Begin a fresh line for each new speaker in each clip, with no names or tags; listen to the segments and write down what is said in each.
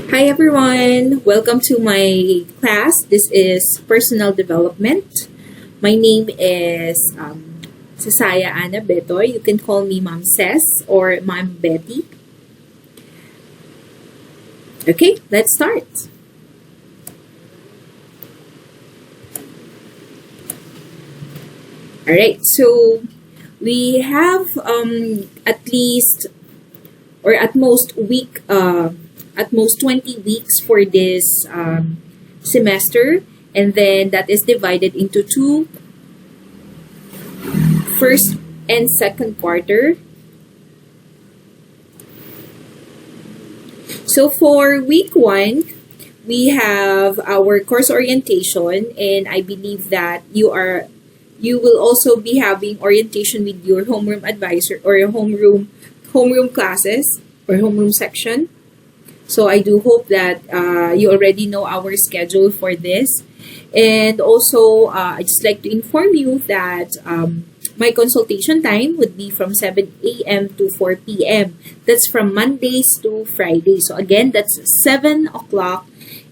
Hi everyone! Welcome to my class. This is personal development. My name is Cesaya Ana Betoy. You can call me Mom Ces or Mom Betty. Okay, let's start. Alright, so we have at least or at most 20 weeks for this semester, and then that is divided into two, first and second quarter. So for week 1, we have our course orientation, and I believe that you will also be having orientation with your homeroom advisor or your homeroom classes or homeroom section. So I do hope that you already know our schedule for this. And also, I just like to inform you that my consultation time would be from 7 a.m. to 4 p.m. That's from Mondays to Fridays. So again, that's 7 o'clock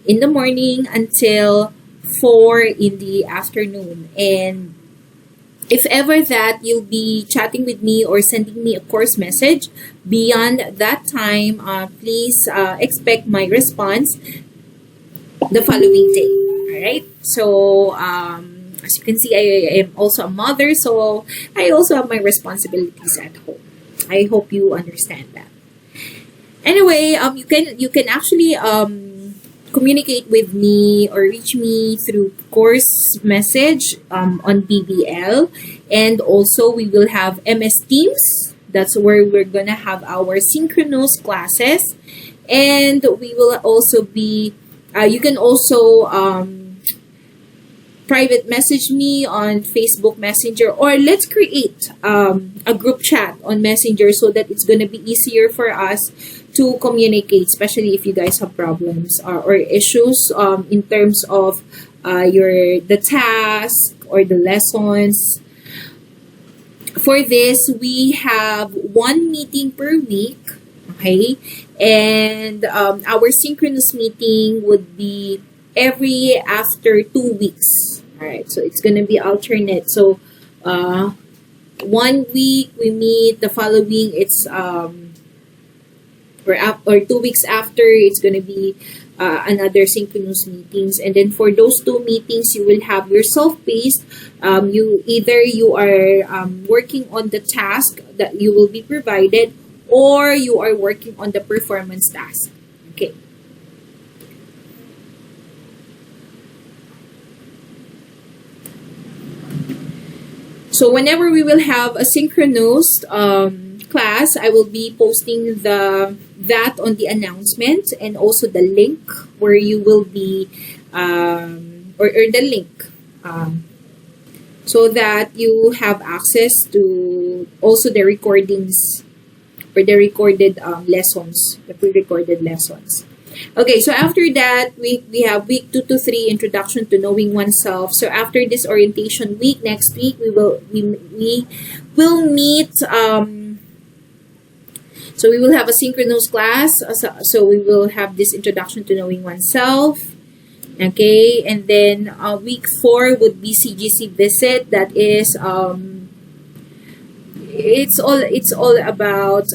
in the morning until 4 in the afternoon. And if ever that you'll be chatting with me or sending me a course message beyond that time, please expect my response the following day. All right. So as you can see, I am also a mother, so I also have my responsibilities at home. I hope you understand that. Anyway, you can actually communicate with me or reach me through course message on BBL, and also we will have MS Teams. That's where we're gonna have our synchronous classes, and we will also be you can also private message me on Facebook Messenger, or let's create a group chat on Messenger so that it's gonna be easier for us to communicate, especially if you guys have problems or issues in terms of the task or the lessons. For this, we have one meeting per week, okay? And our synchronous meeting would be every after 2 weeks. All right, so it's gonna be alternate. So 1 week we meet, the following it's or 2 weeks after, it's going to be another synchronous meetings. And then for those 2 meetings, you will have your self-paced. You are working on the task that you will be provided, or you are working on the performance task. Okay. So whenever we will have a synchronous class, I will be posting that on the announcement, and also the link where you will be or the link so that you have access to also the recordings or the recorded lessons, the pre-recorded lessons. Okay, so after that, we have week 2 to 3, introduction to knowing oneself. So after this orientation week, next week we will meet. So we will have a synchronous class. So we will have this introduction to knowing oneself. Okay, and then week 4 would be CGC visit. That is it's all about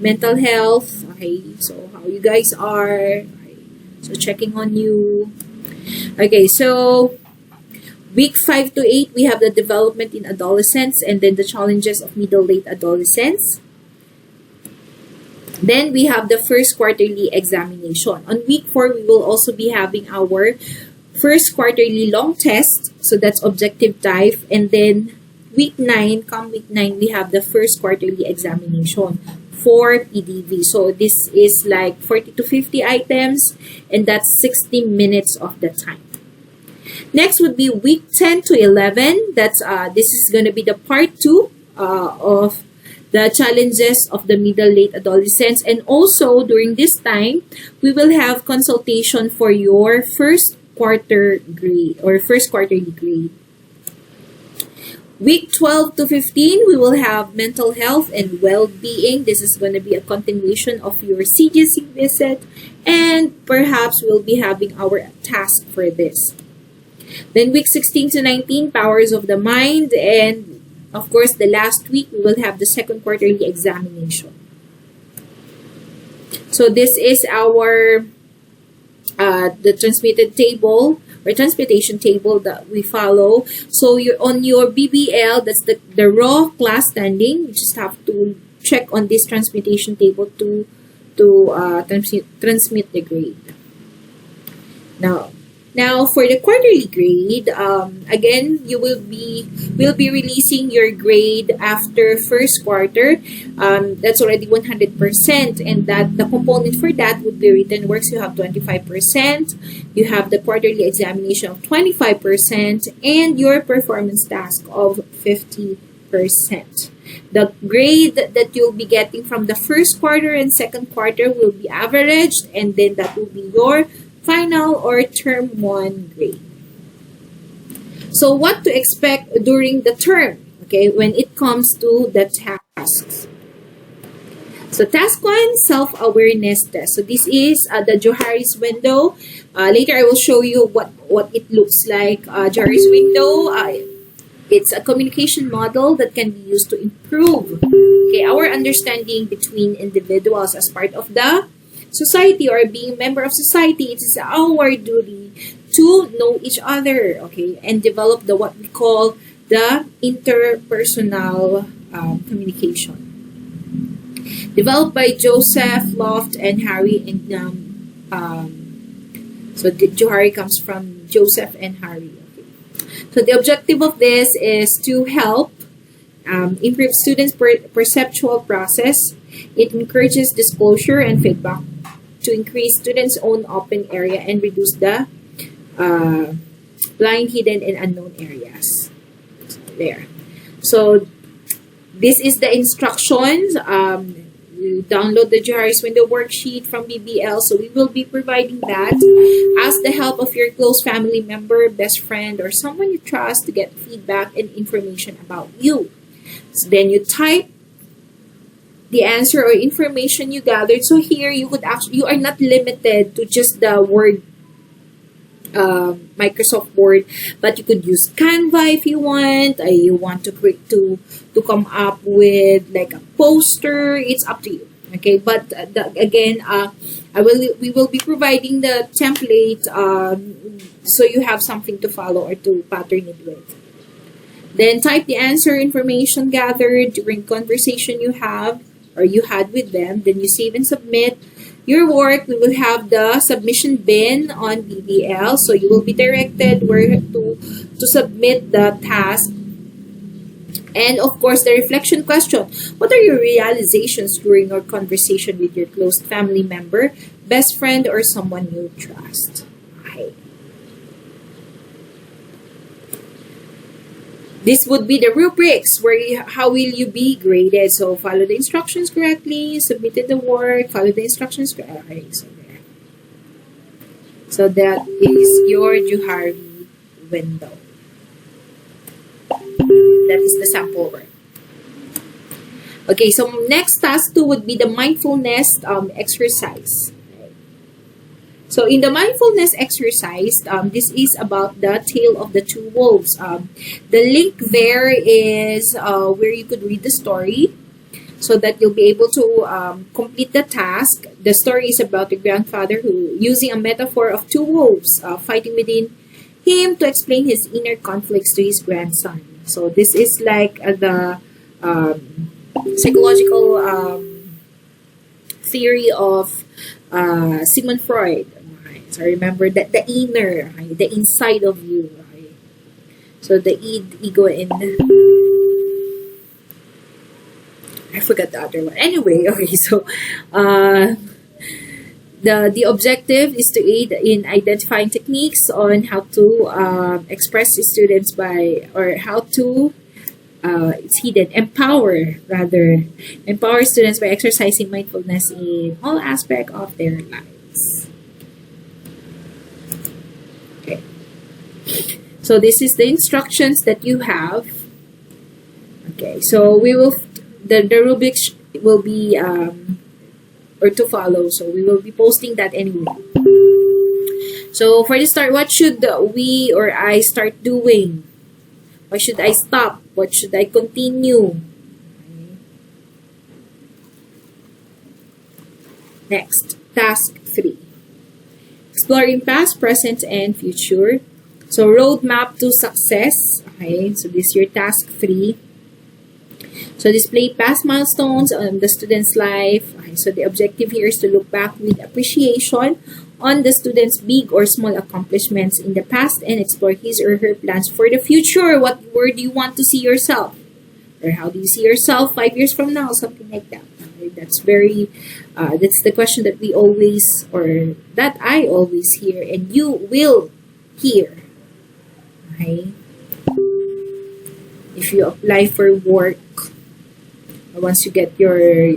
mental health. Okay, so how you guys are. Okay, so checking on you. Okay, so week 5 to 8 we have the development in adolescence, and then the challenges of middle-late adolescence. Then we have the first quarterly examination. On week 4, we will also be having our first quarterly long test. So that's objective type. And then week 9, we have the first quarterly examination for PDV. So this is like 40 to 50 items, and that's 60 minutes of the time. Next would be week 10 to 11. That's this is going to be the part 2 of the challenges of the middle-late adolescents. And also, during this time, we will have consultation for your first quarter grade or first quarterly grade. Week 12 to 15, we will have mental health and well-being. This is going to be a continuation of your CGC visit, and perhaps we'll be having our task for this. Then week 16 to 19, powers of the mind, and of course, the last week, we will have the second quarterly examination. So this is our the transmitted table or transmutation table that we follow. So you're on your BBL, that's the raw class standing. You just have to check on this transmutation table to transmit the grade. Now for the quarterly grade, again, we'll be releasing your grade after first quarter. That's already 100%, and that the component for that would be written works. You have 25%. You have the quarterly examination of 25%, and your performance task of 50%. The grade that you'll be getting from the first quarter and second quarter will be averaged, and then that will be your final or term 1 grade. So what to expect during the term, okay, when it comes to the tasks. So task 1, self-awareness test. So this is the Johari's window. Later I will show you what it looks like. Johari's window, it's a communication model that can be used to improve, okay, our understanding between individuals as part of the society or being a member of society. It is our duty to know each other, okay, and develop what we call the interpersonal communication. Developed by Joseph, Loft, and Harry, and so Johari comes from Joseph and Harry. Okay. So the objective of this is to help improve students' perceptual process. It encourages disclosure and feedback to increase students' own open area and reduce the blind, hidden, and unknown areas. There. So this is the instructions. You download the Johari's window worksheet from BBL. So we will be providing that. Ask the help of your close family member, best friend, or someone you trust to get feedback and information about you. So then you type the answer or information you gathered. So here you are not limited to just the Word, Microsoft Word, but you could use Canva if you want. You want to create to come up with like a poster. It's up to you. Okay, but we will be providing the template so you have something to follow or to pattern it with. Then type the answer information gathered during conversation you had with them. Then you save and submit your work. We will have the submission bin on BBL, so you will be directed where to submit the task. And of course, the reflection question: what are your realizations during your conversation with your close family member, best friend, or someone you trust? Okay. This would be the rubrics how will you be graded. So follow the instructions correctly, submitted the work, follow the instructions correctly. So that is your Johari window. That is the sample work. Okay, so next task 2 would be the mindfulness exercise. So in the mindfulness exercise, this is about the tale of the two wolves. The link there is where you could read the story so that you'll be able to complete the task. The story is about a grandfather who, using a metaphor of two wolves fighting within him to explain his inner conflicts to his grandson. So this is like the psychological theory of Sigmund Freud. So remember that the inner, the inside of you. So the ego and I forgot the other one. Anyway, okay. So the objective is to aid in identifying techniques on how to express the students by, or how to it's hidden, empower students by exercising mindfulness in all aspects of their lives. Okay. So this is the instructions that you have. Okay, so we will, the rubrics will be, or to follow, so we will be posting that anyway. So for the start, what should we or I start doing? What should I stop? What should I continue? Okay. Next, task 3. Exploring past, present, and future. So roadmap to success. Okay, so this is your task 3. So display past milestones on the student's life. Okay, so the objective here is to look back with appreciation on the student's big or small accomplishments in the past and explore his or her plans for the future. Where do you want to see yourself? Or how do you see yourself 5 years from now? Something like that. Okay, that's the question that we always, or that I always hear, and you will hear. Okay? If you apply for work, once you get your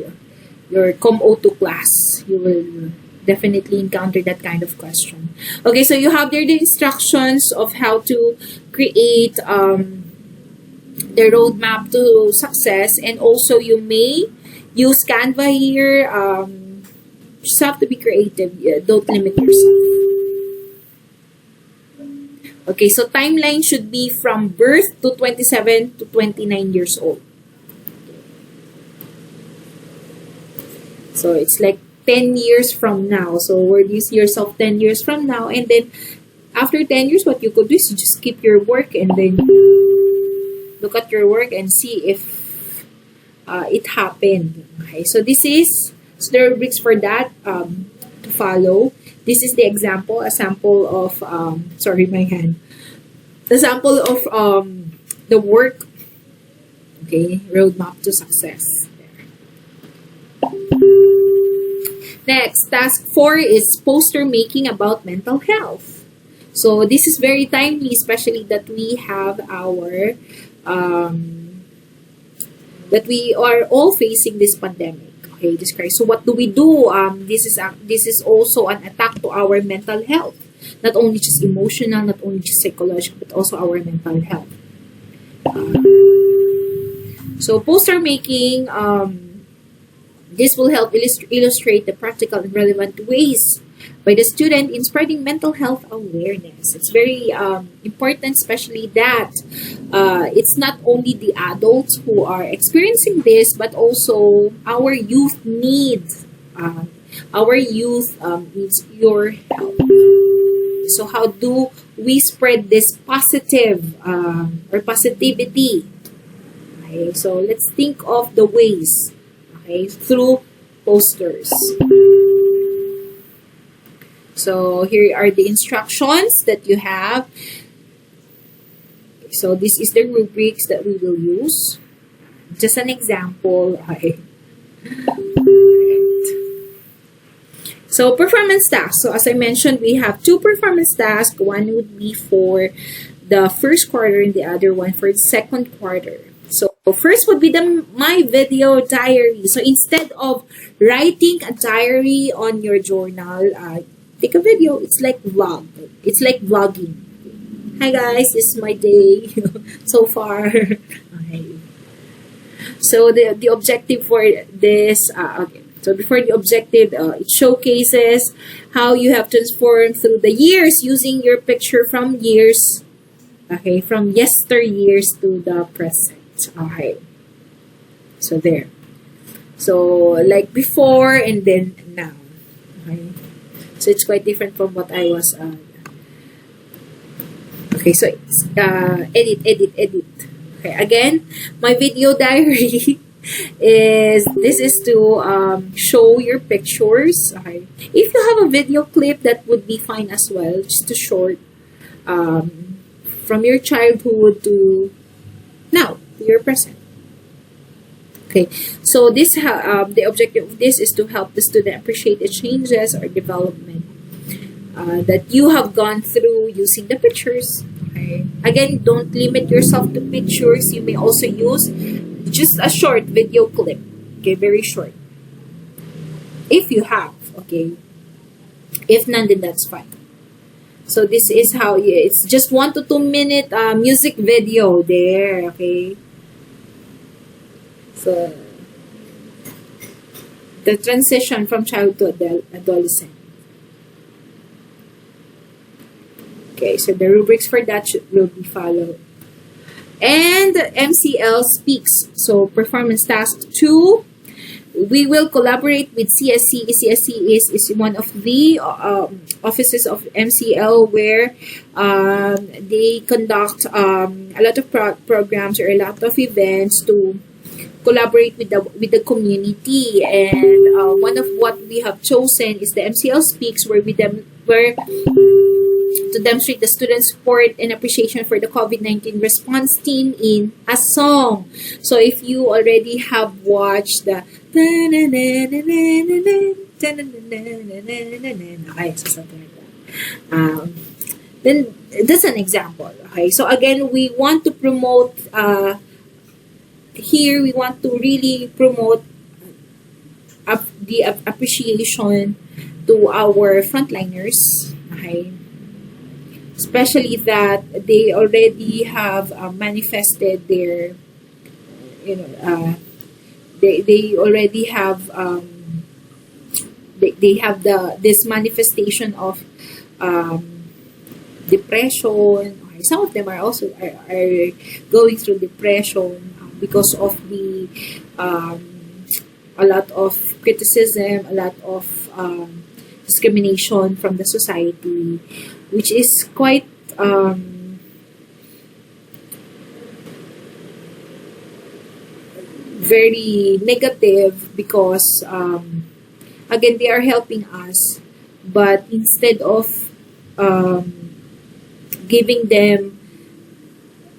Com O2 class, you will definitely encounter that kind of question. Okay, so you have there the instructions of how to create the roadmap to success, and also you may use Canva here. Just have to be creative. Yeah, don't limit yourself. Okay, so timeline should be from birth to 27 to 29 years old. So it's like 10 years from now. So where do you see yourself 10 years from now? And then after 10 years, what you could do is you just keep your work and then look at your work and see if it happened. Okay, so this is, so there are rubrics for that to follow. This is the example, a sample of, sorry, my hand. The sample of the work, okay, roadmap to success. Next, task 4 is poster making about mental health. So this is very timely, especially that we have our, that we are all facing this pandemic. Okay, this crisis. So what do we do? This is also an attack to our mental health. Not only just emotional, not only just psychological, but also our mental health. So poster making, this will help illustrate the practical and relevant ways by the student in spreading mental health awareness. It's very important, especially that it's not only the adults who are experiencing this, but also our youth needs. Our youth needs your help. So how do we spread this positive or positivity? Okay, so let's think of the ways. Okay, through posters. So here are the instructions that you have. So this is the rubrics that we will use. Just an example. Okay. So performance tasks. So as I mentioned, we have 2 performance tasks. One would be for the first quarter and the other one for the second quarter. So first would be my video diary. So instead of writing a diary on your journal, take a video. It's like vlog. It's like vlogging. Hi guys, this is my day so far. Okay. So the objective for this, okay. So before the objective, it showcases how you have transformed through the years using your picture from years, okay, from yesteryears to the present. Okay. So there. So like before and then now. Okay. So it's quite different from what I was. Okay. So it's, edit. Okay. Again, my video diary this is to show your pictures. Okay. If you have a video clip, that would be fine as well. Just a short from your childhood to now, to your present. Okay, so this the objective of this is to help the student appreciate the changes or development that you have gone through using the pictures. Okay, again, don't limit yourself to pictures. You may also use just a short video clip. Okay, very short. If you have, okay. If none, then that's fine. So this is how it's just 1 to 2 minute music video there. Okay. uh, the transition from child to adolescent. Okay, so the rubrics for that will be followed. And MCL speaks. So performance task 2. We will collaborate with CSC. CSC is one of the offices of MCL where they conduct a lot of programs or a lot of events to collaborate with the community. And one of what we have chosen is the MCL Speaks, where to demonstrate the students' support and appreciation for the COVID-19 response team in a song. So if you already have watched the okay, so something like that. Then that's an example. Okay, so again, we want to promote here. We want to really promote the appreciation to our frontliners. Okay, especially that they already have manifested their, they already have they have this manifestation of depression. Okay. Some of them are also are going through depression because of the a lot of criticism, a lot of discrimination from the society, which is quite very negative because again, they are helping us, but instead of giving them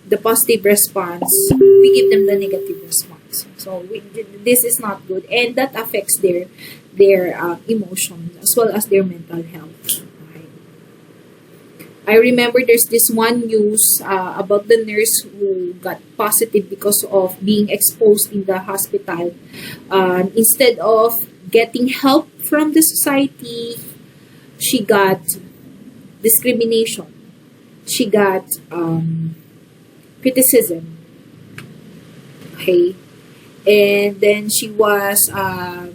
the positive response, we give them the negative response. So this is not good, and that affects their emotions as well as their mental health. I remember there's this one news about the nurse who got positive because of being exposed in the hospital. Instead of getting help from the society, she got discrimination. She got criticism. Okay, and then she was asked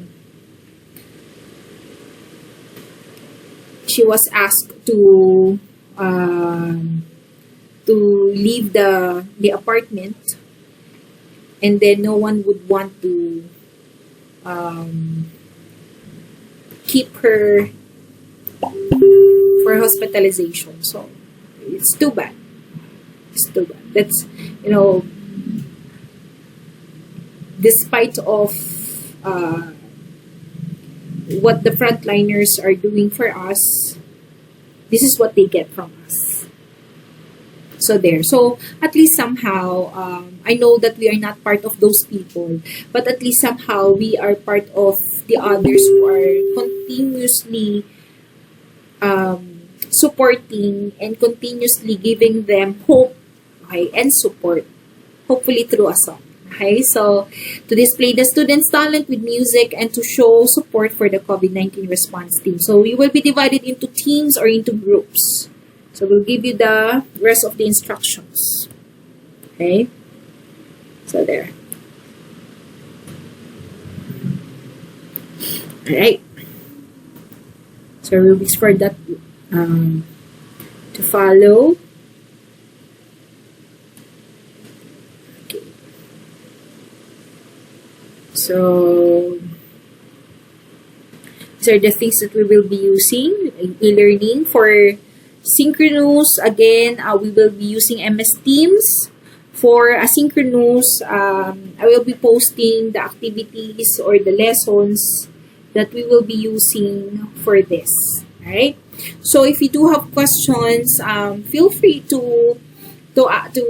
to leave the apartment, and then no one would want to keep her for hospitalization. So it's too bad. It's too bad. That's, despite of what the frontliners are doing for us, this is what they get from us. So there. So at least somehow, I know that we are not part of those people, but at least somehow we are part of the others who are continuously supporting and continuously giving them hope, okay, and support, hopefully through a song. Okay, so to display the students' talent with music and to show support for the COVID-19 response team. So we will be divided into teams or into groups. So we'll give you the rest of the instructions. Okay, so there. All right. So rubrics for that to follow. So these are the things that we will be using in e-learning. For synchronous, again, we will be using MS Teams. For asynchronous, I will be posting the activities or the lessons that we will be using for this. Alright? So if you do have questions, feel free to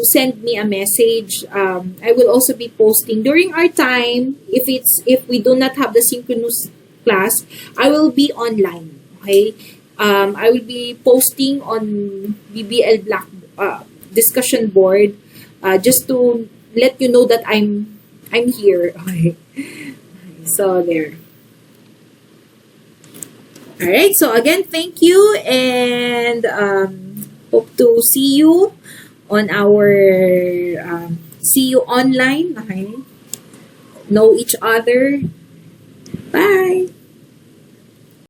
send me a message. I will also be posting during our time. If we do not have the synchronous class, I will be online. Okay, I will be posting on BBL Black discussion board just to let you know that I'm here. Okay, so there. All right. So again, thank you, and hope to see you on our see you online. Okay, know each other. Bye!